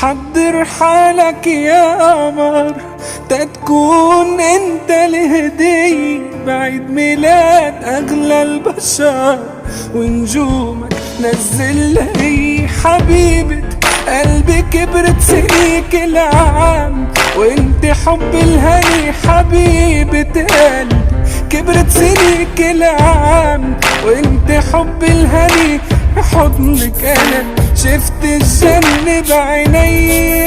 حضر حالك يا قمر تتكون انت الهدية بعيد ميلاد اغلى البشر ونجومك نزل لي حبيبة قلبي كبرت سنيك العام وانت حب الهني حبيبة قلبي كبرت سنيك العام وانت حب الهني حضنك انا شفت الجنة بعيني